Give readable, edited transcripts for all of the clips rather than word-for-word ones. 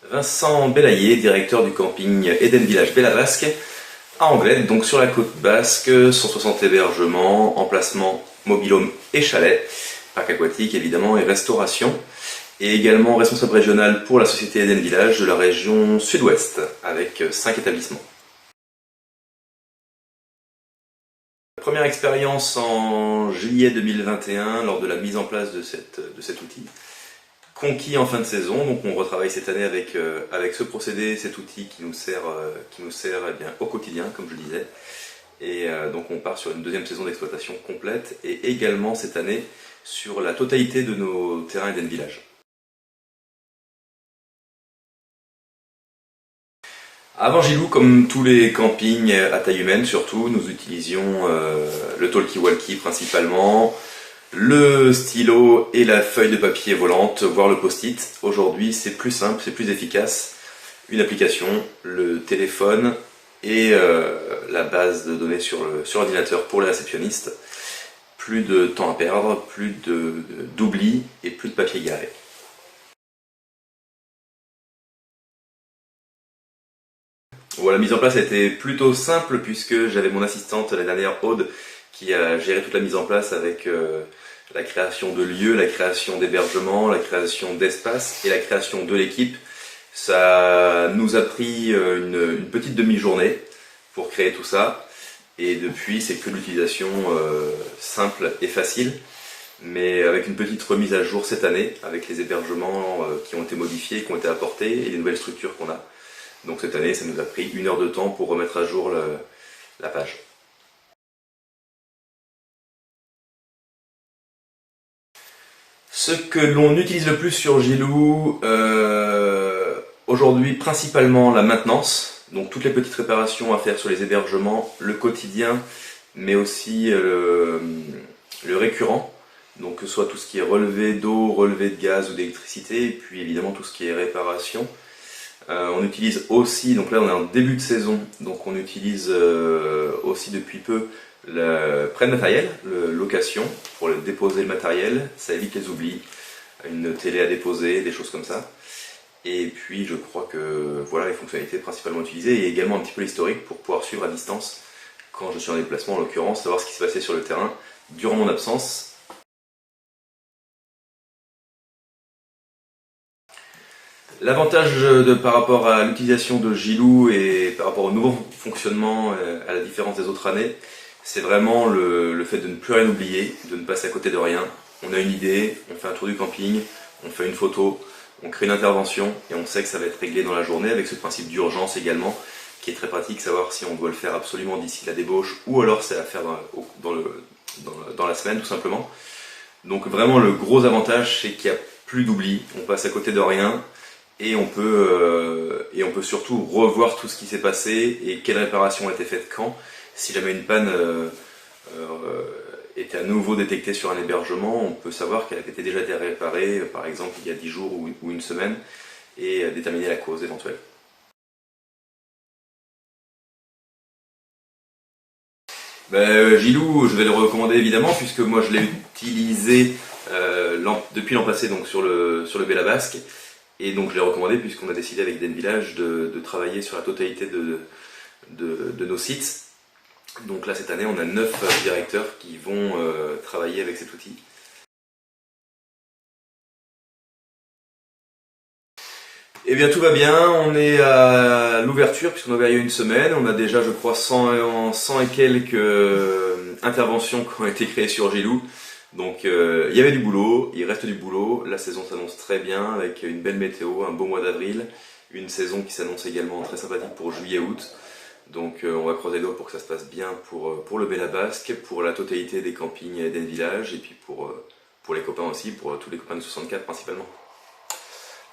Vincent Bellayer, directeur du camping Eden Village Bellavasque à Anglette, donc sur la côte basque, 160 hébergements, emplacements, mobil-home et chalet, parc aquatique évidemment et restauration, et également responsable régional pour la société Eden Village de la région sud-ouest avec 5 établissements. Première expérience en juillet 2021 lors de la mise en place de cet outil. Conquis en fin de saison, donc on retravaille cette année avec ce procédé, cet outil qui nous sert eh bien, au quotidien, comme je le disais. Et donc on part sur une deuxième saison d'exploitation complète et également cette année sur la totalité de nos terrains Eden Village. Avant Gilou, comme tous les campings à taille humaine surtout, nous utilisions le talkie-walkie principalement, le stylo et la feuille de papier volante, voire le post-it. Aujourd'hui c'est plus simple, c'est plus efficace. Une application, le téléphone et la base de données sur l'ordinateur pour les réceptionnistes. Plus de temps à perdre, plus d'oubli et plus de papier garé. Bon, la mise en place a été plutôt simple puisque j'avais mon assistante la dernière Aude qui a géré toute la mise en place avec la création de lieux, la création d'hébergements, la création d'espace et la création de l'équipe. Ça nous a pris une petite demi-journée pour créer tout ça et depuis c'est que l'utilisation simple et facile, mais avec une petite remise à jour cette année avec les hébergements qui ont été modifiés, qui ont été apportés et les nouvelles structures qu'on a. Donc cette année ça nous a pris 1 heure de temps pour remettre à jour la page. Ce que l'on utilise le plus sur Gilou, aujourd'hui principalement la maintenance, donc toutes les petites réparations à faire sur les hébergements, le quotidien, mais aussi le récurrent, donc que ce soit tout ce qui est relevé d'eau, relevé de gaz ou d'électricité, et puis évidemment tout ce qui est réparation. On utilise aussi, donc là on est en début de saison, donc on utilise aussi depuis peu le prêt de matériel, location, pour déposer le matériel, ça évite les oublis, une télé à déposer, des choses comme ça. Et puis je crois que voilà les fonctionnalités principalement utilisées et également un petit peu l'historique pour pouvoir suivre à distance quand je suis en déplacement en l'occurrence, savoir ce qui s'est passé sur le terrain durant mon absence. L'avantage par rapport à l'utilisation de Gilou et par rapport au nouveau fonctionnement, à la différence des autres années, c'est vraiment le fait de ne plus rien oublier, de ne passer à côté de rien. On a une idée, on fait un tour du camping, on fait une photo, on crée une intervention et on sait que ça va être réglé dans la journée avec ce principe d'urgence également, qui est très pratique, savoir si on doit le faire absolument d'ici la débauche ou alors c'est à faire dans la semaine tout simplement. Donc vraiment le gros avantage c'est qu'il n'y a plus d'oubli, on passe à côté de rien. Et on peut surtout revoir tout ce qui s'est passé et quelle réparation a été faite quand. Si jamais une panne était à nouveau détectée sur un hébergement, on peut savoir qu'elle a déjà été réparée, par exemple il y a 10 jours ou une semaine, et déterminer la cause éventuelle. Gilou, je vais le recommander évidemment, puisque moi je l'ai utilisé depuis l'an passé donc sur le Bellavasque. Et donc je l'ai recommandé puisqu'on a décidé avec Eden Village de travailler sur la totalité de nos sites. Donc là cette année on a 9 directeurs qui vont travailler avec cet outil. Eh bien tout va bien, on est à l'ouverture puisqu'on a ouvert il y a une semaine. On a déjà je crois 100 et quelques interventions qui ont été créées sur Gilou. Donc il y avait du boulot, il reste du boulot, la saison s'annonce très bien avec une belle météo, un beau mois d'avril, une saison qui s'annonce également très sympathique pour juillet-août. Donc on va croiser les doigts pour que ça se passe bien pour le Bellavasque, pour la totalité des campings Eden Village et puis pour les copains aussi, pour tous les copains de 64 principalement.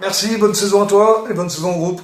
Merci, bonne saison à toi et bonne saison au groupe.